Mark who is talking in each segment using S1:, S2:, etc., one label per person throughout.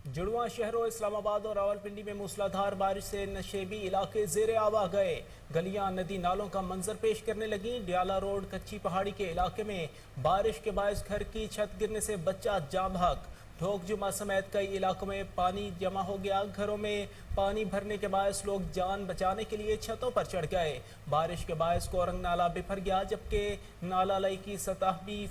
S1: जुड़वा शहरों इस्लामाबाद और रावलपिंडी में मूसलाधार बारिश से नशेबी इलाके जेर आब आ गए। गलियां नदी नालों का मंजर पेश करने लगी। डियाला रोड कच्ची पहाड़ी के इलाके में बारिश के बायस घर की छत गिरने से बच्चा जाँ बहक। ढोक जुमा समेत कई इलाकों में पानी जमा हो गया। घरों में पानी भरने के बायस लोग जान बचाने के लिए छतों पर चढ़ गए। बारिश के बायस कोरंग नाला बिफर गया, जबकि नाला लई की सतह भी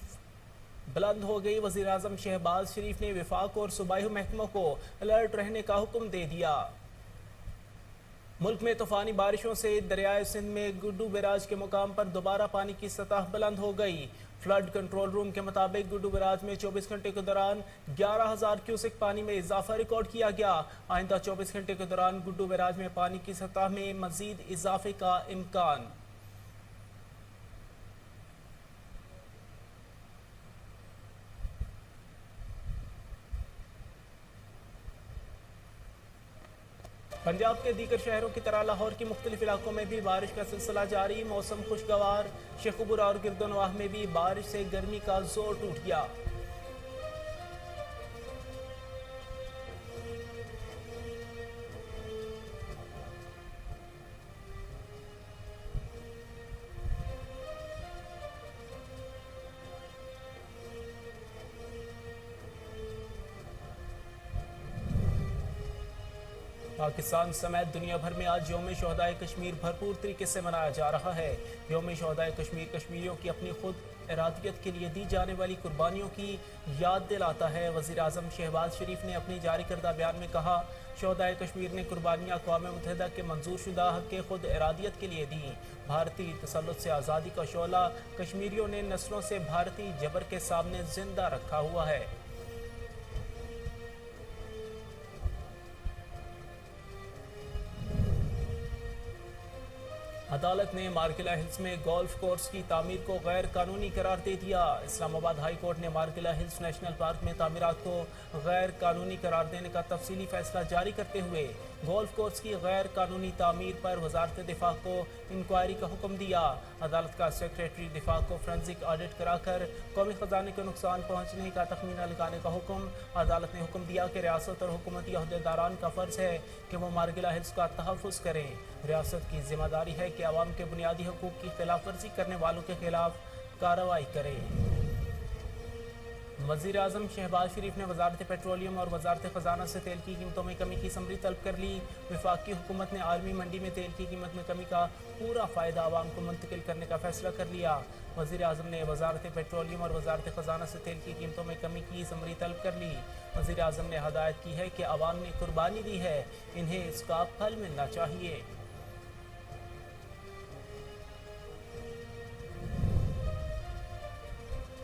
S1: बुलंद हो गई। वज़ीर आज़म शहबाज शरीफ ने विफाक और सूबाई महकमों को अलर्ट रहने का हुक्म दे दिया। मुल्क में तूफानी बारिशों से दरियाए सिंध में गुड्डू बैराज के मुकाम पर दोबारा पानी की सतह बुलंद हो गई। फ्लड कंट्रोल रूम के मुताबिक गुड्डू बैराज में 24 घंटे के दौरान 11,000 क्यूसेक पानी में इजाफा रिकॉर्ड किया गया। आइंदा 24 घंटे के दौरान गुड्डू बैराज में पानी की सतह में मजीद इजाफे का इम्कान। पंजाब के दीगर शहरों की तरह लाहौर के मुख्तलिफ इलाकों में भी बारिश का सिलसिला जारी। मौसम खुशगवार। शेखुपुरा और गिरदोनवाह में भी बारिश से गर्मी का जोर टूट गया। पाकिस्तान समेत दुनिया भर में आज यौम शहदाए कश्मीर भरपूर तरीके से मनाया जा रहा है। यौम शहदाए कश्मीर कश्मीरियों की अपनी खुद इरादियत के लिए दी जाने वाली कुर्बानियों की याद दिलाता है। वज़ीर आज़म शहबाज शरीफ ने अपनी जारी करदा बयान में कहा, शहदाए कश्मीर ने कुर्बानियाँ अक़वाम मुत्तहिदा के मंजूर शुदा हक़ खुद इरादियत के लिए दी। भारतीय तसल्लुत से आज़ादी का शोला कश्मीरियों ने नस्लों से भारतीय जबर के सामने जिंदा रखा हुआ है। अदालत ने मारगिला हिल्स में गोल्फ कोर्स की तामीर को गैर कानूनी करार दे दिया। इस्लामाबाद हाई कोर्ट ने मारगिला हिल्स नेशनल पार्क में तामीरात को गैर कानूनी करार देने का तफसीली फैसला जारी करते हुए गोल्फ कोर्स की गैर कानूनी तामीर पर वजारत दिफा को इंक्वायरी का हुक्म दिया। अदालत का सेक्रेटरी दिफा को फोरेंसिक ऑडिट कराकर कौमी खजाने को नुकसान पहुँचने का तखमीना लगाने का हुक्म। अदालत ने हुक्म दिया कि रियासत और हुकूमती अहदेदारान का फ़र्ज़ है कि वो मारगिला हिल्स का तहफ़्फ़ुज़ करें। रियासत की जिम्मेदारी है कि आवाम के बुनियादी हकूक़ की खिलाफ वर्जी करने वालों के खिलाफ कार्रवाई करें। वज़ीर आज़म शहबाज शरीफ ने वजारत पेट्रोलियम और वजारत ख़जाना से तेल की कीमतों में कमी की समरी तलब कर ली। वफाकी हुकूमत ने आलमी मंडी में तेल की कीमत में कमी का पूरा फ़ायदा आवाम को मुंतकिल करने का फैसला कर लिया। वज़ीर आज़म ने वजारत पेट्रोलियम और वजारत ख़जाना से तेल की कीमतों में कमी की समरी तलब कर ली। वज़ीर आज़म ने हदायत की है कि आवाम ने कुर्बानी दी है, इन्हें इसका फल मिलना चाहिए।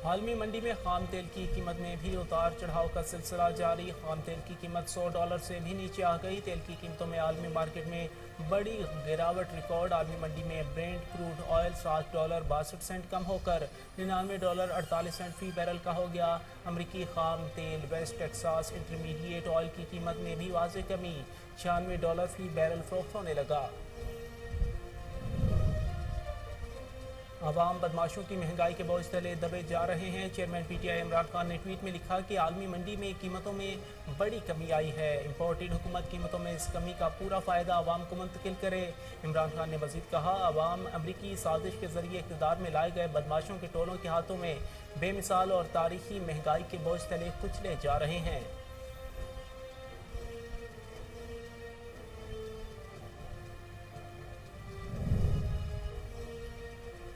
S1: आलमी मंडी में खाम तेल की कीमत में भी उतार चढ़ाव का सिलसिला जारी। खाम तेल की कीमत $100 से भी नीचे आ गई। तेल की कीमतों में आलमी मार्केट में बड़ी गिरावट रिकॉर्ड। आलमी मंडी में ब्रेंट क्रूड ऑयल $7.62 कम होकर $99.48 फी बैरल का हो गया। अमरीकी खाम तेल वेस्ट टेक्सास इंटरमीडिएट ऑयल की कीमत में भी वाज़ेह कमी, $96 फी बैरल फरोख्त होने लगा। आवाम बदमाशों की महंगाई के बोझ तले दबे जा रहे हैं। चेयरमैन PTI इमरान खान ने ट्वीट में लिखा कि आलमी मंडी में कीमतों में बड़ी कमी आई है। इम्पोर्टेड हुकूमत कीमतों में इस कमी का पूरा फ़ायदा आवाम को मुंतकिल करे। इमरान खान ने मज़ीद कहा, आवाम अमरीकी साजिश के ज़रिए इक़्तिदार में लाए गए बदमाशों के टोलों के हाथों में बेमिसाल और तारीखी महंगाई के बोझ तले कुचले जा रहे हैं।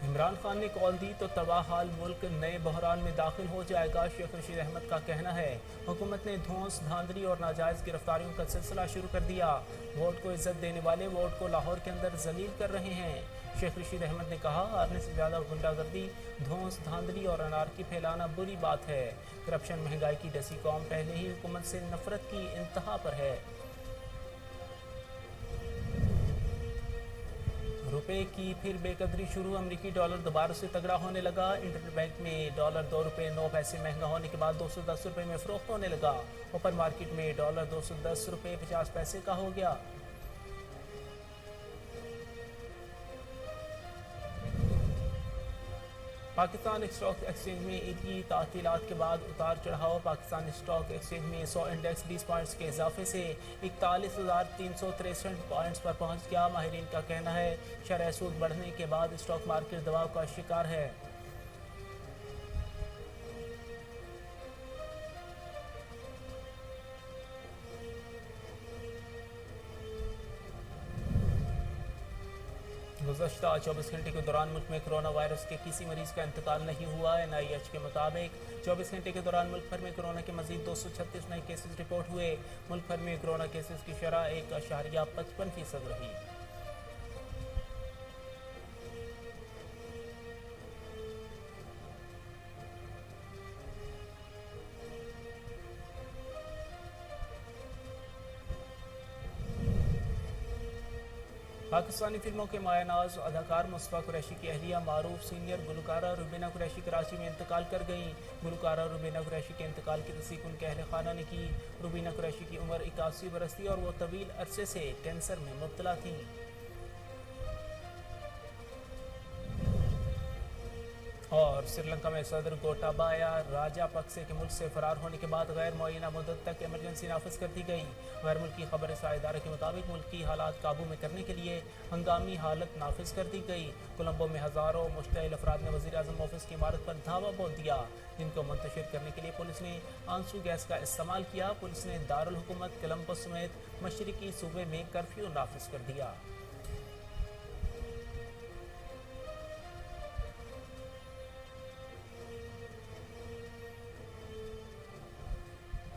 S1: इमरान खान ने कॉल दी तो तबाह हाल मुल्क नए बहरान में दाखिल हो जाएगा। शेख रशीद अहमद का कहना है, हुकूमत ने धौंस, धांधली और नाजायज़ गिरफ्तारियों का सिलसिला शुरू कर दिया। वोट को इज्जत देने वाले वोट को लाहौर के अंदर जलील कर रहे हैं। शेख रशीद अहमद ने कहा, आने से ज़्यादा गुंडागर्दी, धौंस, धांधली और अनारकी फैलाना बुरी बात है। करप्शन, महंगाई की डसी कौम पहले ही हुकूमत से नफरत की इंतहा पर है। रुपए की फिर बेकदरी शुरू। अमरीकी डॉलर दोबारा से तगड़ा होने लगा। इंटरनेट बैंक में डॉलर $2.09 महंगा होने के बाद $210 में फ़रोख्त होने लगा। ओपन मार्केट में डॉलर $210.50 का हो गया। पाकिस्तान स्टॉक एक्सचेंज में ईद की तातीलात के बाद उतार चढ़ाव। पाकिस्तान स्टॉक एक्सचेंज में 100 इंडेक्स 20 पॉइंट्स के इजाफे से 41,363 पॉइंट्स पर पहुंच गया। माहिरीन का कहना है शरह सूद बढ़ने के बाद स्टॉक मार्केट दबाव का शिकार है। गुज़श्ता 24 घंटे के दौरान मुल्क में कोरोना वायरस के किसी मरीज का इंतकाल नहीं हुआ। NIH के मुताबिक 24 घंटे के दौरान मुल्क भर में कोरोना के मजीद 236 नए केसेस रिपोर्ट हुए। मुल्क भर में कोरोना केसेस की शरह 1.55% रही। पाकिस्तानी फिल्मों के मायानाज अदाकार मुस्तफा कुरैशी की अहलिया मारूफ सीनियर गुलकारा रुबीना कुरैशी कराची में इंतकाल कर गईं। गुलकारा रुबीना कुरैशी के इंतकाल की तस्दीक उनके अहल खाना ने की। रुबीना कुरैशी की उम्र 81 बरस थी और वो तवील अरसे से कैंसर में मुब्तला थीं। और श्रीलंका में सदर गोटाबाया राजापक्से के मुल्क से फरार होने के बाद गैर मुअय्यना मुद्दत तक इमरजेंसी नाफिज कर दी गई। गैर मुल्की खबर इदारे के मुताबिक मुल्क की हालात काबू में करने के लिए हंगामी हालत नाफिज कर दी गई। कोलंबो में हज़ारों मुश्तइल अफराद ने वज़ीर आज़म ऑफिस की इमारत पर धावा बोल दिया, जिनको मुंतशिर करने के लिए पुलिस ने आंसू गैस का इस्तेमाल किया। पुलिस ने दारुल हुकूमत कोलंबो समेत मशरिकी सूबे में कर्फ्यू नाफिज कर दिया।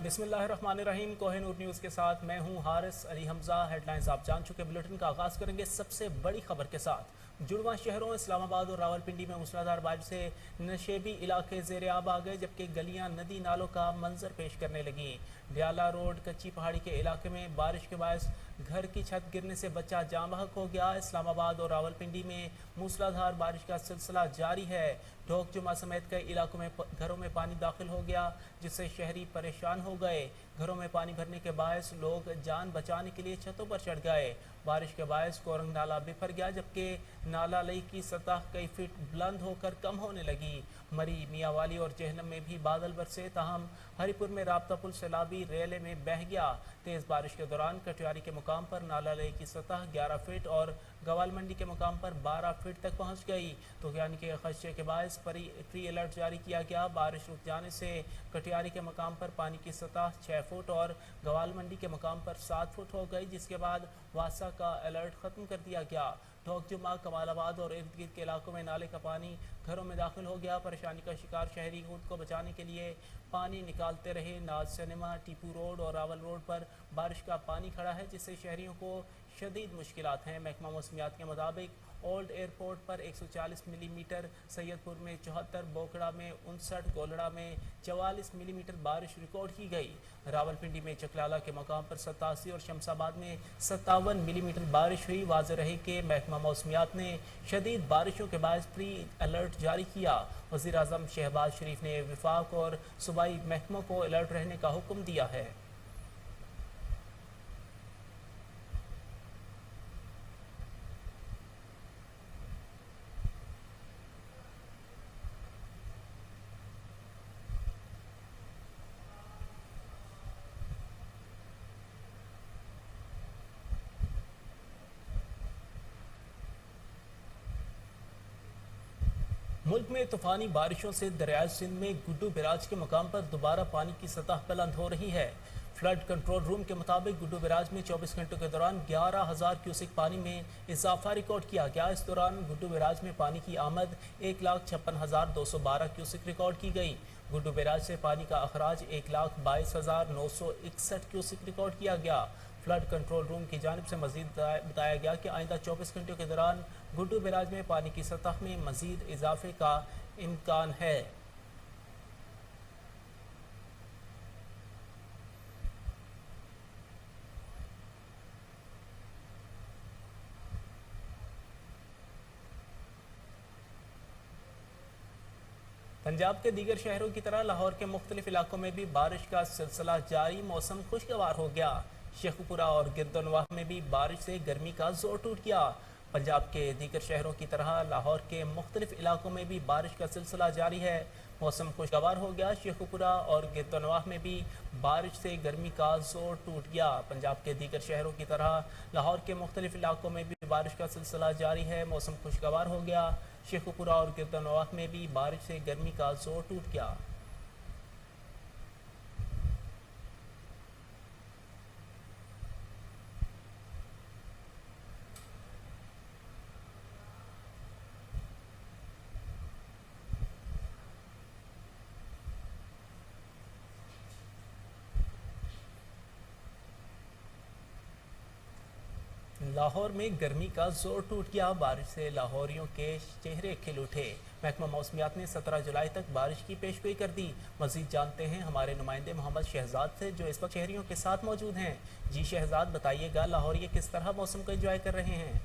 S1: बिस्मिल्लाहिर्रहमानिर्रहीम। कोहिनूर न्यूज़ के साथ मैं हूं हारिस अली हमजा। हेडलाइंस आप जान चुके। बुलेटिन का आगाज़ करेंगे सबसे बड़ी खबर के साथ। जुड़वा शहरों इस्लामाबाद और रावलपिंडी में मूसलाधार बारिश से नशेबी इलाके ज़ेर आब आ गए, जबकि गलियां नदी नालों का मंजर पेश करने लगी। डियाला रोड कच्ची पहाड़ी के इलाके में बारिश के बायस घर की छत गिरने से बच्चा जाँ बहक हो गया। इस्लामाबाद और रावलपिंडी में मूसलाधार बारिश का सिलसिला जारी है। ढोक जुमा समेत कई इलाकों में घरों में पानी दाखिल हो गया, जिससे शहरी परेशान हो गए। घरों में पानी भरने के बायस लोग जान बचाने के लिए छतों पर चढ़ गए। बारिश के बायस कोरंग नाला बिफर गया, जबकि नाला लई की सतह कई फीट बुलंद होकर कम होने लगी। मरी, मियाँवाली और जहलम में भी बादल बरसे, ताहम हरिपुर में राब्ता पुल सैलाबी रेले में बह गया। तेज़ बारिश के दौरान कटियारी के मुकाम पर नाला लई की सतह 11 फीट और गवाल मंडी के मुकाम पर 12 फीट तक पहुँच गई। तो यानी के खदशे के बायस प्री अलर्ट जारी किया गया। बारिश रुक जाने से कटियारी के मुकाम पर पानी की सतह 6 फुट और गवाल मंडी के मुकाम पर 7 फुट हो गई, जिसके बाद वासा का अलर्ट ख़त्म कर दिया गया। ढोक जुमा, कमालाबाद और इर्द गिर्द के इलाकों में नाले का पानी घरों में दाखिल हो गया। परेशानी का शिकार शहरी खुद को बचाने के लिए पानी निकालते रहे। नाज सिनेमा, टीपू रोड और रावल रोड पर बारिश का पानी खड़ा है, जिससे शहरियों को शदीद मुश्किलात हैं। महकमा मौसमियात के मुताबिक ओल्ड एयरपोर्ट पर 140 मिलीमीटर, सैयदपुर में 74, बोकड़ा में 59, गोलड़ा में 44 मिलीमीटर बारिश रिकॉर्ड की गई। रावलपिंडी में चकलाला के मकाम पर 87 और शमशाबाद में 57 मिलीमीटर बारिश हुई। वाज़ेह रहे कि महकमा मौसमियात ने शदीद बारिशों के बायस प्री अलर्ट जारी किया। वज़ीर आज़म शहबाज शरीफ ने विफाक और सूबाई महकमों को अलर्ट रहने का हुक्म दिया है। मुल्क में तूफानी बारिशों से दरियाई सिंध में गुड्डू बैराज के मुकाम पर दोबारा पानी की सतह बुलंद हो रही है। फ्लड कंट्रोल रूम के मुताबिक गुड्डू बैराज में 24 घंटों के दौरान 11,000 क्यूसिक पानी में इजाफा रिकॉर्ड किया गया। इस दौरान गुड्डू बैराज में पानी की आमद 1,56,212 क्यूसिक रिकॉर्ड की गई। गुड्डू बैराज से पानी का अखराज 1,22,961 क्यूसिक रिकॉर्ड किया गया। फ्लड कंट्रोल रूम की जानिब से मजीद बताया गया कि आइंदा 24 घंटों के दौरान गुड्डू बैराज में पानी की सतह में मजीद इजाफे का इम्कान है। पंजाब के दीगर शहरों की तरह लाहौर के मुख्तलिफ इलाकों में भी बारिश का सिलसिला जारी। मौसम खुशगवार हो गया। शेखुपुरा और गिरदनवाह में भी बारिश से गर्मी का जोर टूट गया। पंजाब के दीगर शहरों की तरह लाहौर के मुख्तलिफ इलाकों में भी बारिश का सिलसिला जारी है। मौसम खुशगवार हो गया। शेखुपुरा और गिरदनवाह में भी बारिश से गर्मी का जोर टूट गया। पंजाब के दीगर शहरों की तरह लाहौर के मुख्तलिफ इलाकों में भी बारिश का सिलसिला जारी है। मौसम खुशगवार हो गया। शेखुपुरा और गिरदनवाह में भी बारिश से गर्मी का जोर टूट गया। लाहौर में गर्मी का जोर टूट गया। बारिश से लाहौरियों के चेहरे खिल उठे। महकमा मौसमियात ने 17 जुलाई तक बारिश की पेशगोई कर दी। मजीद जानते हैं हमारे नुमाइंदे मोहम्मद शहजाद से, जो इस वक्त शहरियों के साथ मौजूद हैं। जी शहजाद, बताइएगा लाहौरिये किस तरह मौसम को एंजॉय कर रहे हैं?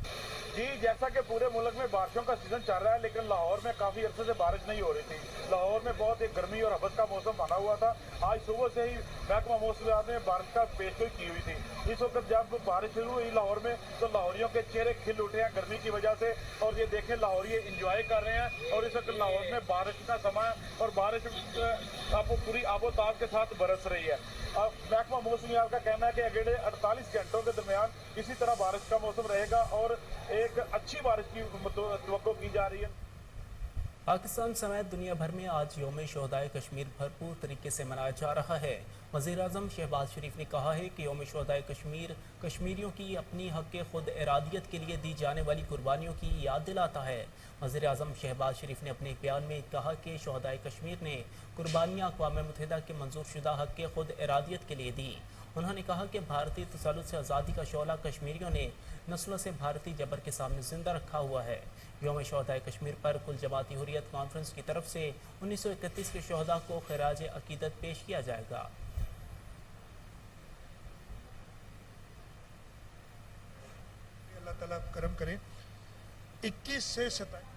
S2: जी, जैसा कि पूरे मुल्क में बारिशों का सीजन चल रहा है, लेकिन लाहौर में काफी अरसे से बारिश नहीं हो रही थी। लाहौर में बहुत एक गर्मी और हबस का मौसम बना हुआ था। आज सुबह से ही महकमा मौसमियात ने बारिश का पेशगोई की हुई थी। इस वक्त जब बारिश शुरू हुई लाहौर में, तो लाहौरियों के चेहरे खिल उठे हैं गर्मी की वजह से। और ये देखें, लाहौरिये इंजॉय कर रहे हैं। और इस वक्त लाहौर में बारिश का समय है और बारिश आपको पूरी आबोताब के साथ बरस रही है। अब महकमा मौसमियात का कहना है कि अगले 48 घंटों के दरमियान इसी तरह बारिश का मौसम रहेगा और एक अच्छी बारिश की तवक्को की जा रही है।
S1: पाकिस्तान समेत दुनिया भर में आज यौम शोहदाए कश्मीर भरपूर तरीके से मनाया जा रहा है। वज़ीर-ए-आज़म शहबाज शरीफ ने कहा है कि यौम शोहदाए कश्मीर कश्मीरियों की अपनी हक़ खुद इरादियत के लिए दी जाने वाली कुर्बानियों की याद दिलाता है। वज़ीर-ए-आज़म शहबाज शरीफ ने अपने एक बयान में कहा कि शोहदाए कश्मीर ने कुर्बानियाँ अक़वाम मुत्तहिदा के मंजूर शुदा हक़ खुद इरादियत के लिए दी। उन्होंने कहा कि भारतीय तसल्लुत से आज़ादी का शोला कश्मीरियों ने नस्लों से भारतीय जबर के सामने जिंदा रखा हुआ है। यौम शोहदाए कश्मीर पर कुल जमाती हुर्रियत कॉन्फ्रेंस की तरफ से 1931 के शोहदा को खिराज अकीदत पेश किया जाएगा।
S3: अल्लाह ताला करम करे। 21 से 27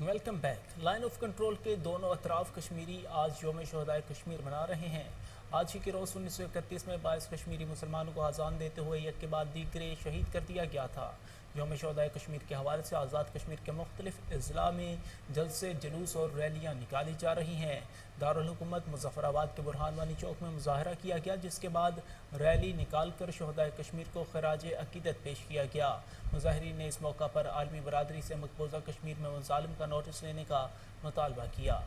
S1: welcome back. Line of control के दोनों अतराफ कश्मीरी आज यौम शोहदाए कश्मीर मना रहे हैं। आज ही के रोज़ 1931 में 22 कश्मीरी मुसलमानों को आज़ान देते हुए एक के बाद दीगरे शहीद कर दिया गया था। यौम शोहदाए कश्मीर के हवाले से आज़ाद कश्मीर के मुख्तलिफ अज़ला में जलसे, जुलूस और रैलियाँ निकाली जा रही हैं। दारुल हुकूमत मुज़फ़्फ़राबाद के बुरहान वानी चौक में मुज़ाहरा किया गया, जिसके बाद रैली निकाल कर शोहदाए कश्मीर को खराज अकीदत पेश किया गया। मुज़ाहिरीन ने इस मौका पर आलमी बरादरी से मकबूजा कश्मीर में मुज़ालिम का नोटिस लेने का मुतालबा किया।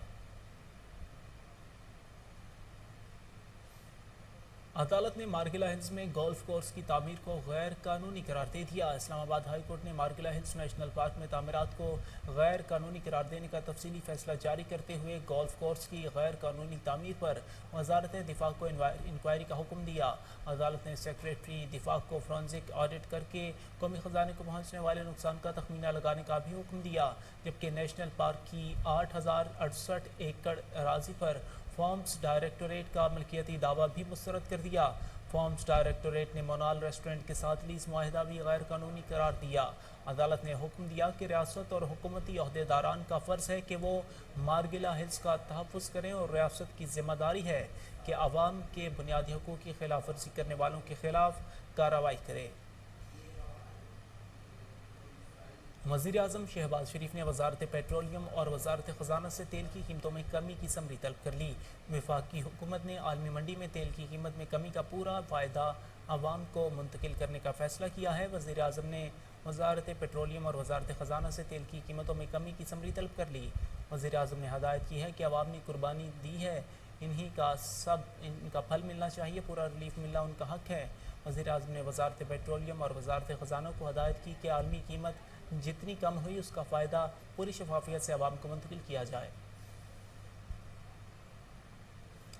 S1: अदालत ने मार्गिला हिल्स में गोल्फ कोर्स की तामीर को गैर कानूनी करार दे दिया। इस्लामाबाद हाई कोर्ट ने मार्गिला हिल्स नेशनल पार्क में तामीरात को गैर कानूनी करार देने का तफसीली फैसला जारी करते हुए गोल्फ कोर्स की गैर कानूनी तामीर पर वजारत दिफा को इंक्वायरी का हुक्म दिया। अदालत ने सेक्रेटरी दिफा को फोरेंसिक ऑडिट करके कौमी खजाने को पहुँचने वाले नुकसान का तखमीना लगाने का भी हुक्म दिया। जबकि नेशनल पार्क की 8068 एकड़ अराजी पर फॉर्म्स डायरेक्टोरेट का मलकियती दावा भी मुस्तरद कर दिया। फॉर्म्स डायरेक्टोरेट ने मोनाल रेस्टोरेंट के साथ लीज मुआहिदा भी गैर कानूनी करार दिया। अदालत ने हुक्म दिया कि रियासत और हुकूमती अहदेदारान का फ़र्ज़ है कि वो मार्गिला हिल्स का तहफ़्फ़ुज़ करें और रियासत की ज़िम्मेदारी है कि आवाम के बुनियादी हकूक़ की खिलाफ वर्जी करने वालों के खिलाफ कार्रवाई करे। वज़ीर-ए-आज़म शहबाज शरीफ ने वजारत पेट्रोलियम और वजारत ख़जाना से तेल की कीमतों में कमी की समरी तलब कर ली। वफाकी हुकूमत ने आलमी मंडी में तेल की कीमत में कमी का पूरा फ़ायदा आवाम को मुंतकिल करने का फ़ैसला किया है। वज़ीर-ए-आज़म ने वजारत पेट्रोलियम और वजारत ख़जाना से तेल की कीमतों में कमी की समरी तलब कर ली। वज़ीर-ए-आज़म ने हदायत की है कि आवाम ने कुर्बानी दी है, इनका फल मिलना चाहिए, पूरा रिलीफ मिलना उनका हक है। वज़ीर-ए-आज़म ने वजारत पेट्रोलियम और वजारत ख़जाना को हदायत की कि आलमी कीमत जितनी कम हुई उसका फ़ायदा पूरी शफाफियत से आवाम को मुंतकिल किया जाए।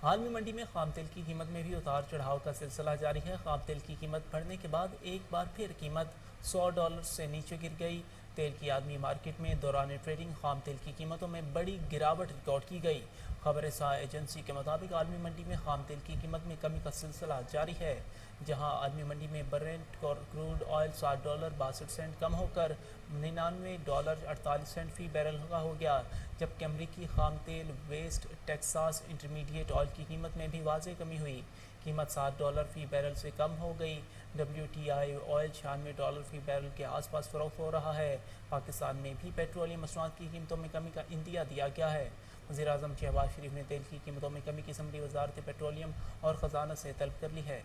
S1: आलमी मंडी में खाम तेल की कीमत में भी उतार चढ़ाव का सिलसिला जारी है। खाम तेल की कीमत बढ़ने के बाद एक बार फिर कीमत $100 से नीचे गिर गई। तेल की आदमी मार्केट में दौरान ट्रेडिंग खाम तेल की कीमतों में बड़ी गिरावट रिकॉर्ड की गई। खबर रसा एजेंसी के मुताबिक आलमी मंडी में खाम तेल की कीमत में कमी का सिलसिला जारी है, जहां आलमी मंडी में ब्रेंट और क्रूड ऑयल $60.62 कम होकर $99.48 फी बैरल का हो गया, जबकि अमरीकी खाम तेल वेस्ट टेक्सास इंटरमीडिएट ऑयल की कीमत में भी वाज़ेह कमी हुई। कीमत $7 फी बैरल से कम हो गई। WTI ऑयल $96 फी बैरल के आसपास फरोख्त हो रहा है। पाकिस्तान में भी पेट्रोलियम मसनूआत की कीमतों में कमी का इंदिया दिया गया है। वज़ीर-ए-आज़म शहबाज शरीफ ने तेल की कीमतों में कमी की समरी वजारत पेट्रोलियम और ख़जाना से तलब कर ली है।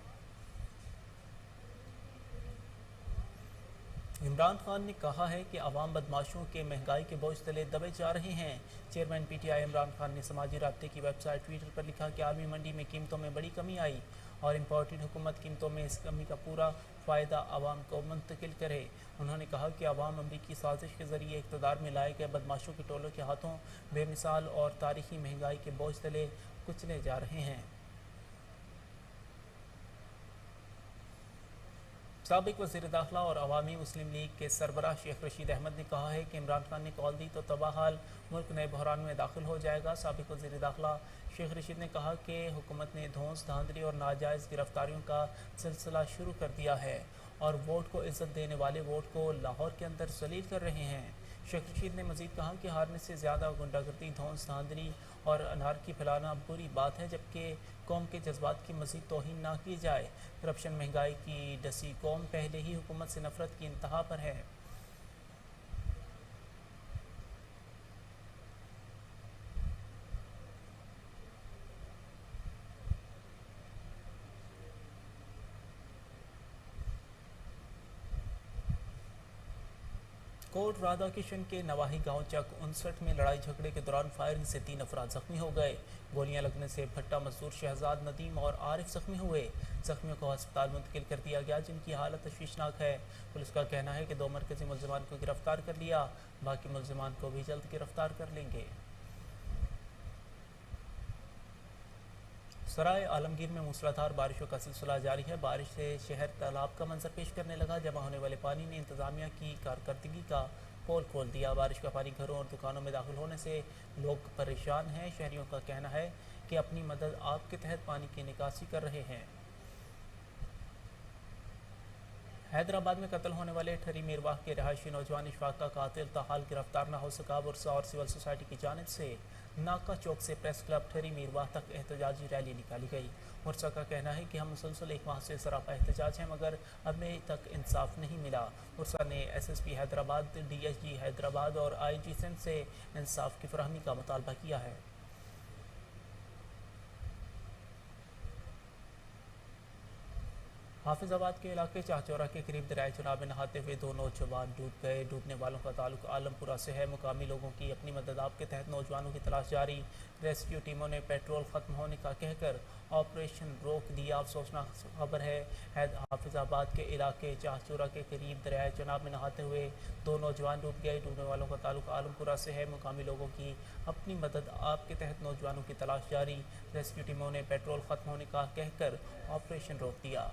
S1: इमरान खान ने कहा है कि अवाम बदमाशों के महंगाई के बोझ तले दबे जा रहे हैं। चेयरमैन PTI इमरान खान ने समाजी राब्ते की वेबसाइट ट्विटर पर लिखा कि आलमी मंडी में कीमतों में बड़ी कमी आई और इम्पोर्टेड हुकूमत कीमतों में इस कमी का पूरा फ़ायदा आवाम को मुंतकिल करे। उन्होंने कहा कि आवाम अमरीकी साजिश के ज़रिए इक़्तिदार में लाए गए बदमाशों के टोलों के हाथों बेमिसाल और तारीखी महंगाई के बोझ तले कुचले जा रहे हैं। साबिक वज़ीर दाखिला और अवामी मुस्लिम लीग के सरबराह शेख रशीद अहमद ने कहा है कि इमरान खान ने कॉल दी तो तबाहाल मुल्क नए बहरान में दाखिल हो जाएगा। साबिक वज़ीर दाखिला शेख रशीद ने कहा कि हुकूमत ने धौंस धांधली और नाजायज़ गिरफ्तारियों का सिलसिला शुरू कर दिया है और वोट को इज्जत देने वाले वोट को लाहौर के अंदर जलील कर रहे हैं। शेख रशीद ने मजीद कहा कि हारने से ज़्यादा गुंडागर्दी, धौंस धांधली और अनारकी फैलाना बुरी बात है, जबकि कौम के जज्बात की मजीद तौहीन ना की जाए। करप्शन, महंगाई की डसी कौम पहले ही हुकूमत से नफरत की इंतहा पर है। कोट राधा किशन के नवाही गांव चक 59 में लड़ाई झगड़े के दौरान फायरिंग से 3 अफराद जख्मी हो गए। गोलियां लगने से भट्टा मजदूर शहजाद नदीम और आरिफ जख्मी हुए। जख्मियों को अस्पताल मुंतकिल कर दिया गया, जिनकी हालत तशवीशनाक है। पुलिस का कहना है कि 2 मरकजी मुल्ज़िमान को गिरफ्तार कर लिया, बाकी मुल्ज़िमान को भी जल्द गिरफ्तार कर लेंगे। सराय आलमगीर में मूसलाधार बारिशों का सिलसिला जारी है। बारिश से शहर तालाब का मंजर पेश करने लगा। जमा होने वाले पानी ने इंतजामिया की कारकर्दगी का पोल खोल दिया। बारिश का पानी घरों और दुकानों में दाखिल होने से लोग परेशान हैं। शहरियों का कहना है कि अपनी मदद आप के तहत पानी की निकासी कर रहे हैं। हैदराबाद में कत्ल होने वाले ठरी मीरवाह के रहायशी नौजवान इशफाक का कातिल ताहाल गिरफ्तार न हो सका। बुरसा और सिविल सोसाइटी की जानिब से नाका चौक से प्रेस क्लब ठरी मीरवाह तक एहतजाजी रैली निकाली गई। मुर्सा का कहना है कि हम मुसलसल 1 माह से सरापा एहतजाज हैं, मगर अभी तक इंसाफ नहीं मिला। मुर्सा ने SSP हैदराबाद, DSG हैदराबाद और IG सिंध से इंसाफ की फराहमी का मुतालबा किया है। हाफिजाबाद के इलाके चाहचौरा के करीब दरियाए चुनाव में नहाते हुए 2 नौजवान डूब गए। डूबने वालों का ताल्लुक आलमपुरा से है। मुकामी लोगों की अपनी मदद आप के तहत नौजवानों की तलाश जारी। रेस्क्यू टीमों ने पेट्रोल ख़त्म होने का कहकर ऑपरेशन रोक दिया। अफसोसनाक खबर है, हाफिजाबाद के इलाके चाहचौरा के करीब दरियाए चुनाव में नहाते हुए 2 नौजवान डूब गए। डूबने वालों का ताल्लुक आलमपुरा से है। मुकामी लोगों की अपनी मदद आप के तहत नौजवानों की तलाश जारी। रेस्क्यू टीमों ने पेट्रोल ख़त्म होने का कहकर ऑपरेशन रोक दिया।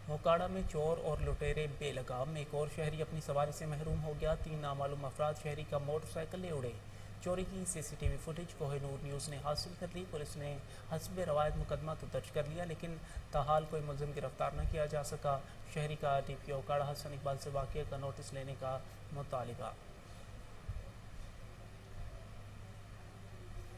S1: मोकाड़ा में चोर और लुटेरे बेलगाम। एक और शहरी अपनी सवारी से महरूम हो गया। 3 नामालूम अफराद शहरी का मोटरसाइकिल ले उड़े। चोरी की CCTV फुटेज कोहिनूर न्यूज़ ने हासिल कर ली। पुलिस ने हस्ब रवायत मुकदमा तो दर्ज कर लिया, लेकिन ताहाल कोई मुलजिम गिरफ्तार न किया जा सका। शहरी का DPO मोकाड़ा हसन इकबाल से वाक़े का नोटिस लेने का मुतालिबा।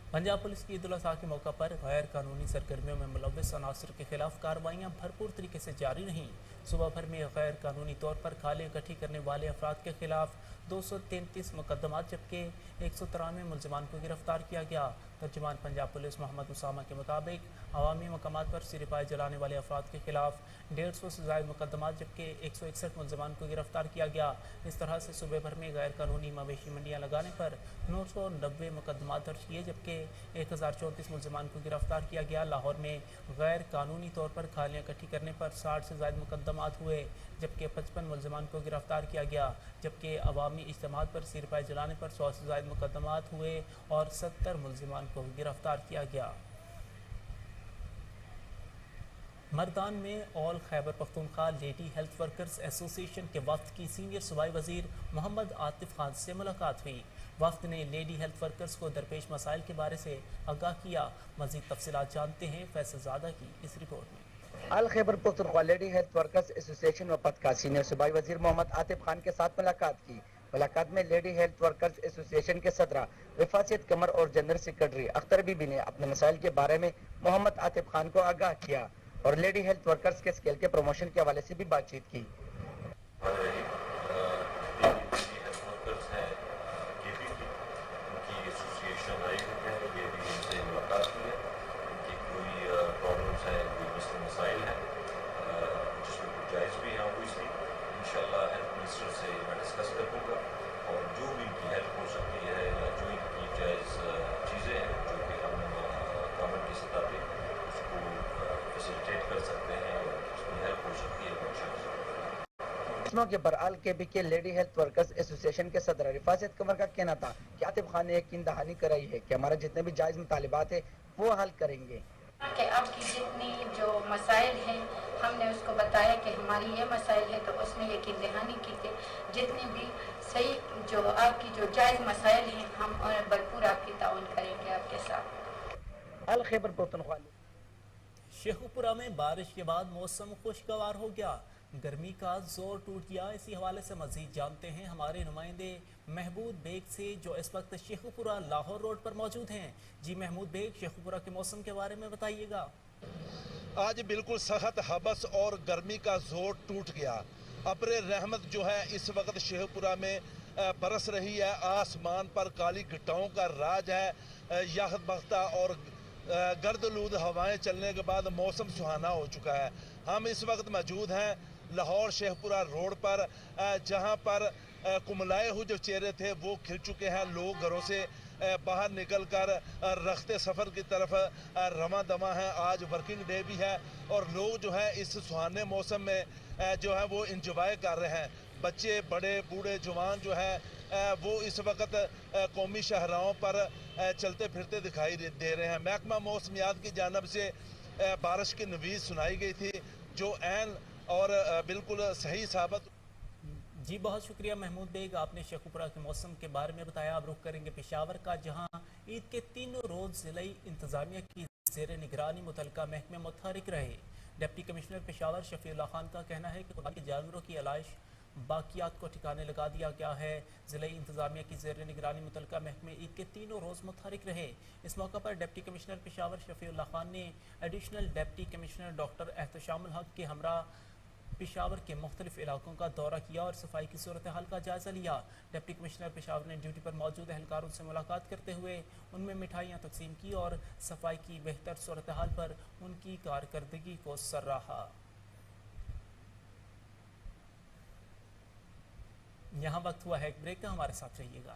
S1: पंजाब पुलिस की ईद उल अज़हा के मौका पर गैर कानूनी सरगर्मियों में मुलव्वस अनासर के खिलाफ कार्रवाइयाँ भरपूर तरीके से जारी रहीं। सुबह भर में गैर कानूनी तौर पर खाले इकट्ठी करने वाले अफराद के खिलाफ 233 मुकदमात, जबकि 193 मुल्ज़िमान को गिरफ्तार किया गया। तर्जुमान पंजाब पुलिस मोहम्मद उसामा के मुताबिक अवामी मकामात पर सिरपाए जलाने वाले अफराद के खिलाफ 150 से ज़ायद मुकदमात, जबकि 161 मुल्ज़िमान को गिरफ्तार किया गया। इस तरह से सुबह भर में गैर कानूनी मवेशी मंडियाँ लगाने पर 990 मुकदमात दर्ज किए, जबकि 1034 मुल्ज़िमान को गिरफ्तार किया गया। लाहौर में गैर कानूनी तौर पर खालियाँ इकट्ठी करने पर 60 से ज़ायद मुकदमात हुए, जबकि 55 मुल्ज़िमान को गिरफ्तार किया गया। जबकि अवामी इज्तिमात पर सिरपाए जलाने पर 100 से ज़ायद मुकदमात हुए और 70 मुल्ज़िमान को गिरफ्तार किया गया। मरदान में all Khyber Pakhtunkhwa lady health workers association के वफ्द की सीनियर सूबाई वजीर मोहम्मद आतिफ खान से मुलाकात हुई। वफ्द ने लेडी हेल्थ वर्कर्स को दरपेश मसाइल के बारे से आगाह किया। मजीद तफसीलात जानते हैं फैसल ज़ादा की इस रिपोर्ट में।
S4: All Khyber Pakhtunkhwa lady health workers association वफद का सीनियर सूबाई वजीर मोहम्मद आतिफ खान के साथ मुलाकात की। मुलाकात में लेडी हेल्थ वर्कर्स एसोसिएशन के सदरा रिफासियत कमर और जनरल सेक्रेटरी अख्तर बीबी ने अपने मसाइल के बारे में मोहम्मद आतिफ खान को आगाह किया और लेडी हेल्थ वर्कर्स के स्केल के प्रमोशन के हवाले से भी बातचीत की। के बरआल के बी के लेडी हेल्थ वर्कर्स एसोसिएशन के सदर रिफासियत कमर का कहना था कि आतिफ खान ने यकीन दहानी कराई है कि हमारे जितने भी जायज मुतालिबात है वो हल करेंगे।
S5: कि आपकी जितनी जो मसाइल हैं हमने उसको बताया कि हमारी ये मसाइल है, तो उसने यकीन दहानी की कि जितनी भी सही जो आपकी जो जायज मसाइल हैं हम भरपूर आपकी ताउन करेंगे आपके साथ।
S4: अल खैबर पख्तूनख्वा
S1: शेखुपुरा में बारिश के बाद मौसम खुशगवार हो गया, गर्मी का जोर टूट गया। इसी हवाले से मजीद जानते हैं हमारे नुमाइंदे महमूद बेग से जो इस वक्त शेखुपुरा लाहौर रोड पर मौजूद हैं। जी महमूद बेग, शेखुपुरा के मौसम के बारे में बताइएगा।
S6: आज बिल्कुल सख्त हबस और गर्मी का जोर टूट गया। अब्र रहमत जो है इस वक्त शेखुपुरा में बरस रही है। आसमान पर काली घटाओं का राज है। याहत बख्ता और गर्दलूद हवाएं चलने के बाद मौसम सुहाना हो चुका है। हम इस वक्त मौजूद हैं लाहौर शेखपुरा रोड पर, जहां पर कुमलाए हुए जो चेहरे थे वो खिल चुके हैं। लोग घरों से बाहर निकलकर रखते सफ़र की तरफ रवां दवा हैं। आज वर्किंग डे भी है और लोग जो है इस सुहाने मौसम में जो है वो इंजॉय कर रहे हैं। बच्चे, बड़े, बूढ़े, जवान जो है वो इस वक्त कौमी शाहराहों पर चलते फिरते दिखाई दे रहे हैं। महकमा मौसमियात की जानब से बारिश की नवीज़ सुनाई गई थी जो ऐन और बिल्कुल सही साबित।
S1: जी बहुत शुक्रिया महमूद बेग, आपने शेखुपुरा के मौसम के बारे में बताया। अब रुख करेंगे पेशावर का, जहां ईद के तीनों रोज जिलाई इंतजामिया की ज़ेर निगरानी मुतलका महकमे मुतहरिक रहे। डिप्टी कमिश्नर पेशावर शफीउल्लाह खान का कहना है कि कुर्बानी जानवरों की अलाइश बाकियात को ठिकाने लगा दिया गया है। ज़िला इंतजामिया की ज़ेर निगरानी मुतलका महकमे ईद के तीनों रोज़ मुतहरिक रहे। इस मौका पर डिप्टी कमिश्नर पेशावर शफीउल्लाह खान ने एडिशनल डिप्टी कमिश्नर डॉक्टर एहतशामुल हक के हमरा पेशावर के मुख्तलिफ इलाकों का दौरा किया और सफाई की सूरत हाल का जायज़ा लिया। डिप्टी कमिश्नर पेशावर ने ड्यूटी पर मौजूद एहलकारों से मुलाकात करते हुए उनमें मिठाइयाँ तकसीम की और सफाई की बेहतर सूरत हाल पर उनकी कारकर्दगी को सराहा। यहाँ वक्त हुआ है एक ब्रेक का, हमारे साथ रहिएगा।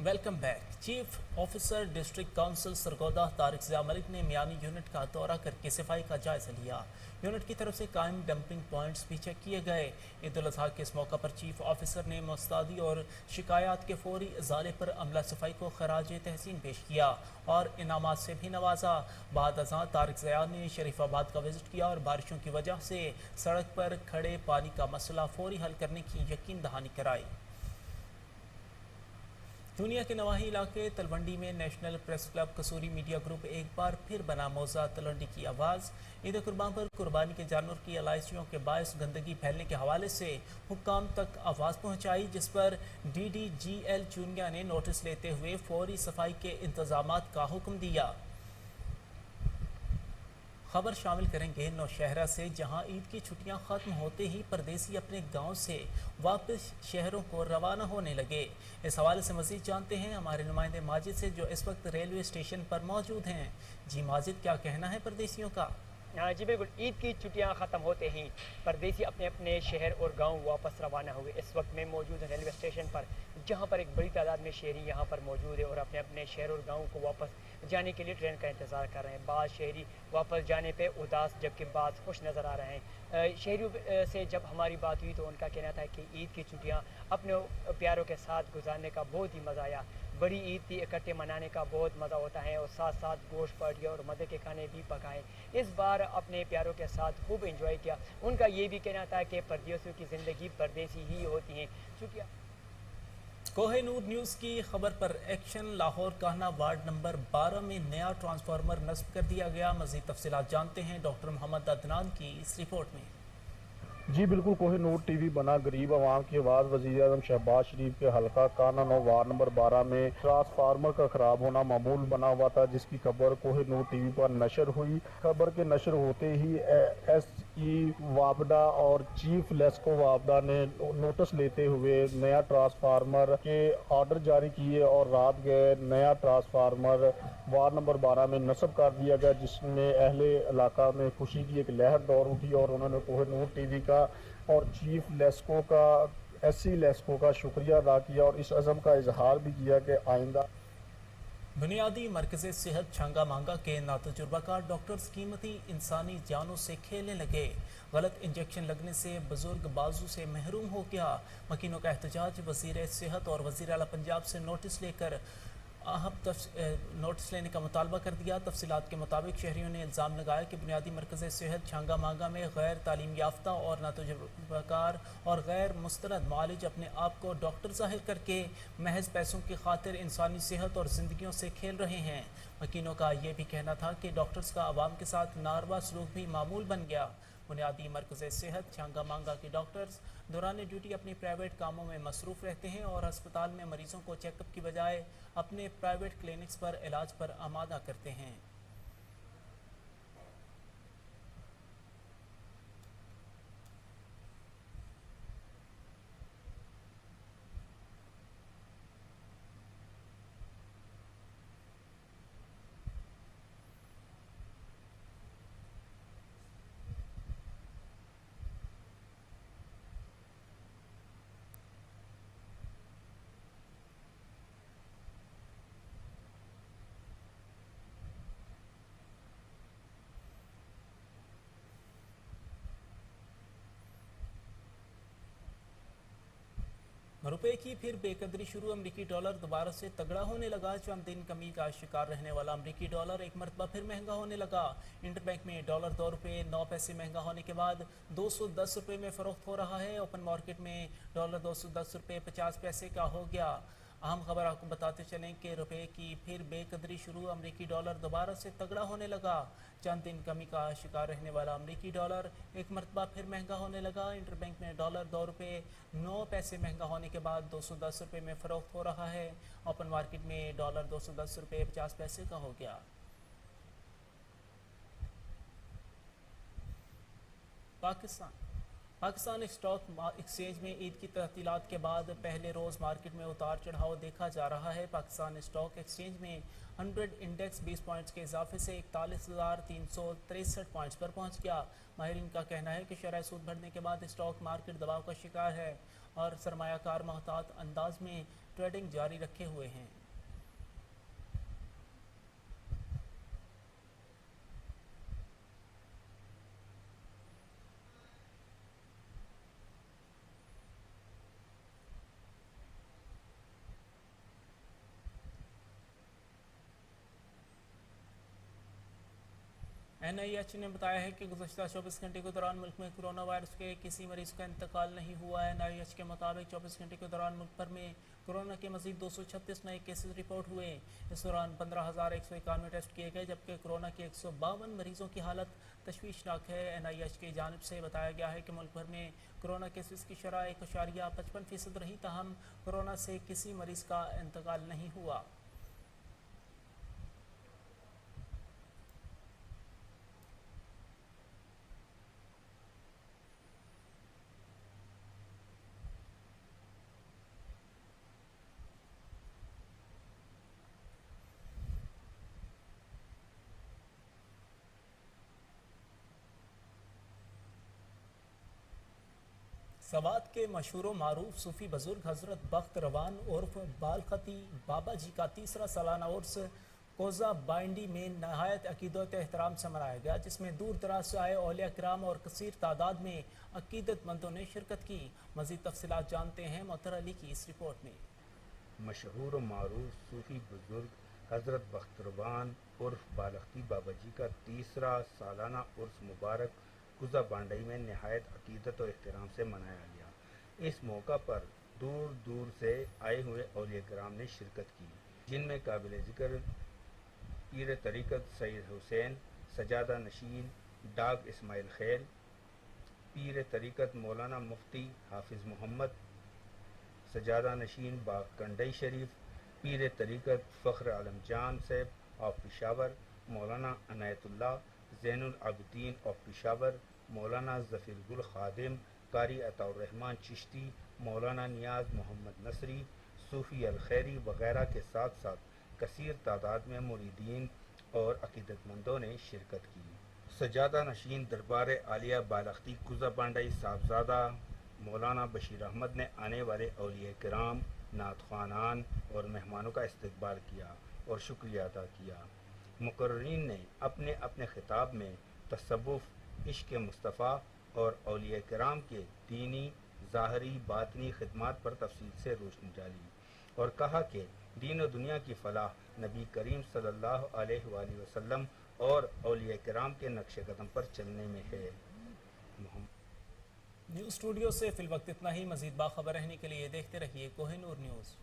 S1: Welcome back. Chief officer district council Sargodha Tariq Zia Malik ने मियानी यूनिट का दौरा करके सफाई का जायजा लिया। यूनिट की तरफ से कायम डंपिंग पॉइंट्स भी चेक किए गए। ईद उल अज़हा के इस मौका पर चीफ ऑफिसर ने मुस्तैदी और शिकायत के फौरी इजाले पर अमला सफाई को खराज तहसीन पेश किया और इनामात से भी नवाजा। बाद अज़हा तारिक ज़िया ने शरीफाबाद का विजिट किया और बारिशों की वजह से सड़क पर खड़े पानी का मसला फौरी हल करने की यकीन दहानी कराई। दुनिया के नवाही इलाके तलवंडी में नेशनल प्रेस क्लब कसूरी मीडिया ग्रुप एक बार फिर बना मौजा तलवंडी की आवाज़। ईद कुर्बान पर कुर्बानी के जानवर की एलाइशियों के बायस गंदगी फैलने के हवाले से हुक्काम तक आवाज़ पहुंचाई, जिस पर DDGL चुनिया ने नोटिस लेते हुए फौरी सफाई के इंतजामात का हुक्म दिया। खबर शामिल करेंगे नौशहरा से, जहां ईद की छुट्टियां खत्म होते ही परदेसी अपने गांव से वापस शहरों को रवाना होने लगे। इस हवाले से मज़ीद जानते हैं हमारे नुमाइंदे माजिद से जो इस वक्त रेलवे स्टेशन पर मौजूद हैं। जी माजिद, क्या कहना है परदेसियों का?
S7: ہاں جی بالکل، عید کی چھٹیاں ختم ہوتے ہی پردیسی اپنے اپنے شہر اور گاؤں واپس روانہ ہوئے۔ اس وقت میں موجود ہیں ریلوے اسٹیشن پر، جہاں پر ایک بڑی تعداد میں شہری یہاں پر موجود ہے اور اپنے اپنے شہر اور گاؤں کو واپس جانے کے لیے ٹرین کا انتظار کر رہے ہیں۔ بعض شہری واپس جانے پہ اداس جبکہ بعض خوش نظر آ رہے ہیں۔ شہریوں سے جب ہماری بات ہوئی تو ان کا کہنا تھا کہ عید کی چھٹیاں اپنے پیاروں کے ساتھ گزارنے کا بہت ہی مزہ آیا۔ بڑی عید تھی، اکٹھے منانے کا بہت مزہ ہوتا ہے اور ساتھ ساتھ گوشت پاٹیاں اور مزے کے کھانے بھی پکائے۔ اس بار اپنے پیاروں کے ساتھ خوب انجوائے کیا۔ ان کا یہ بھی کہنا تھا کہ پردیسیوں کی زندگی پردیسی ہی ہوتی ہیں، چونکہ
S1: کوہ نور نیوز کی خبر پر ایکشن۔ لاہور کاہنا وارڈ نمبر 12 میں نیا ٹرانسفارمر نصب کر دیا گیا۔ مزید تفصیلات جانتے ہیں ڈاکٹر محمد عدنان کی اس رپورٹ میں۔
S8: جی بالکل، کوہ نور ٹی وی بنا غریب عوام کی آواز۔ وزیر اعظم شہباز شریف کے حلقہ کاہنا نو وارڈ نمبر 12 میں ٹرانسفارمر کا خراب ہونا معمول بنا ہوا تھا، جس کی خبر کوہ نور ٹی وی پر نشر ہوئی۔ خبر کے نشر ہوتے ہی ایس ای وابڈا اور چیف لیسکو وابڈا نے نوٹس لیتے ہوئے نیا ٹرانسفارمر کے آرڈر جاری کیے اور رات گئے نیا ٹرانسفارمر وارڈ نمبر 12 میں نصب کر دیا گیا، جس میں اہل علاقہ میں خوشی کی ایک لہر دور اٹھی اور انہوں نے کوہ نور ٹی وی کا اور چیف لیسکو کا ایس سی لیسکو کا شکریہ ادا کیا اور اس عزم کا اظہار بھی کیا کہ آئندہ
S1: بنیادی مرکز صحت چھانگا مانگا کے ناتجربہ کار ڈاکٹرز قیمتی انسانی جانوں سے کھیلنے لگے۔ غلط انجیکشن لگنے سے بزرگ بازو سے محروم ہو گیا۔ مکینوں کا احتجاج۔ وزیر صحت اور وزیر اعلیٰ پنجاب سے نوٹس لے کر نوٹس لینے کا مطالبہ کر دیا۔ تفصیلات کے مطابق شہریوں نے الزام لگایا کہ بنیادی مرکز صحت چھانگا مانگا میں غیر تعلیم یافتہ اور ناتجربہ کار اور غیر مستند معالج اپنے آپ کو ڈاکٹر ظاہر کر کے محض پیسوں کی خاطر انسانی صحت اور زندگیوں سے کھیل رہے ہیں۔ مکینوں کا یہ بھی کہنا تھا کہ ڈاکٹرز کا عوام کے ساتھ ناروا سلوک بھی معمول بن گیا۔ بنیادی مرکز صحت چھانگا مانگا کے ڈاکٹرز دوران ڈیوٹی اپنی پرائیویٹ کاموں میں مصروف رہتے ہیں اور ہسپتال میں مریضوں کو چیک اپ کی بجائے اپنے پرائیویٹ کلینکس پر علاج پر آمادہ کرتے ہیں۔ روپے کی پھر بے قدری شروع۔ امریکی ڈالر دوبارہ سے تگڑا ہونے لگا۔ چند دن کمی کا شکار رہنے والا امریکی ڈالر ایک مرتبہ پھر مہنگا ہونے لگا۔ انٹر بینک میں ڈالر 2 روپے 9 پیسے مہنگا ہونے کے بعد 210 روپے میں فروخت ہو رہا ہے۔ اوپن مارکیٹ میں ڈالر 210 روپے 50 پیسے کا ہو گیا۔ اہم خبر آپ کو بتاتے چلیں کہ روپے کی پھر بے قدری شروع۔ امریکی ڈالر دوبارہ سے تگڑا ہونے لگا۔ چند دن کمی کا شکار رہنے والا امریکی ڈالر ایک مرتبہ پھر مہنگا ہونے لگا۔ انٹر بینک میں ڈالر 2 روپے 9 پیسے مہنگا ہونے کے بعد 210 روپے میں فروخت ہو رہا ہے۔ اوپن مارکیٹ میں ڈالر 210 روپے 50 پیسے کا ہو گیا۔ پاکستان اسٹاک ایکسچینج میں عید کی تعطیلات کے بعد پہلے روز مارکیٹ میں اتار چڑھاؤ دیکھا جا رہا ہے۔ پاکستان اسٹاک ایکسچینج میں 100 انڈیکس 20 پوائنٹس کے اضافے سے 41,363 پوائنٹس پر پہنچ گیا۔ ماہرین کا کہنا ہے کہ شرح سود بڑھنے کے بعد اسٹاک مارکیٹ دباؤ کا شکار ہے اور سرمایہ کار محتاط انداز میں ٹریڈنگ جاری رکھے ہوئے ہیں۔ NIH نے بتایا ہے کہ گزشتہ 24 گھنٹے کے دوران ملک میں کرونا وائرس کے کسی مریض کا انتقال نہیں ہوا ہے۔ NIH کے مطابق 24 گھنٹے کے دوران ملک بھر میں کرونا کے مزید 236 نئے کیسز رپورٹ ہوئے۔ اس دوران 15,191 ٹیسٹ کیے گئے جبکہ کرونا کے 152 مریضوں کی حالت تشویشناک ہے۔ NIH کی جانب سے بتایا گیا ہے کہ ملک بھر میں کرونا کیسز کی شرح 1.55% رہی، تاہم کرونا سے کسی مریض کا انتقال نہیں ہوا۔ سوات کے مشہور و معروف صوفی بزرگ حضرت بخت روان عرف بالخطی بابا جی کا تیسرا سالانہ عرس کوزہ بائنڈی میں نہایت عقیدت و احترام سے منایا گیا، جس میں دور دراز سے آئے اولیاء کرام اور کثیر تعداد میں عقیدت مندوں نے شرکت کی۔ مزید تفصیلات جانتے ہیں معطر علی کی اس رپورٹ میں۔
S9: مشہور و معروف صوفی بزرگ حضرت بخت روان عرف بالختی بابا جی کا تیسرا سالانہ عرس مبارک کوزہ بانڈئی میں نہایت عقیدت و احترام سے منایا گیا۔ اس موقع پر دور دور سے آئے ہوئے اولیاء کرام نے شرکت کی، جن میں قابل ذکر پیر طریقت سید حسین سجادہ نشین ڈاگ اسماعیل خیل، پیر طریقت مولانا مفتی حافظ محمد سجادہ نشین باغ کنڈئی شریف، پیر طریقت فخر عالم جان صاحب of Peshawar, Maulana Inayat Allah Zain ul-Abidin of Peshawar, مولانا ظفیر گل خادم قاری عطا الرحمن چشتی، مولانا نیاز محمد نصری صوفی الخیری وغیرہ کے ساتھ ساتھ کثیر تعداد میں مریدین اور عقیدت مندوں نے شرکت کی۔ سجادہ نشین دربار عالیہ بالختی کوزہ بانڈئی صاحبزادہ مولانا بشیر احمد نے آنے والے اولیاء کرام، نعت خوانان اور مہمانوں کا استقبال کیا اور شکریہ ادا کیا۔ مقررین نے اپنے اپنے خطاب میں تصوف، عشق مصطفیٰ اور اولیاء کرام کے دینی، ظاہری، باطنی خدمات پر تفصیل سے روشنی ڈالی اور کہا کہ دین و دنیا کی فلاح نبی کریم صلی اللہ علیہ وآلہ وسلم اور اولیاء کرام کے نقش قدم پر چلنے میں ہے۔
S1: نیوز اسٹوڈیو سے فی الوقت اتنا ہی۔ مزید باخبر رہنے کے لیے دیکھتے رہیے کوہ نور نیوز۔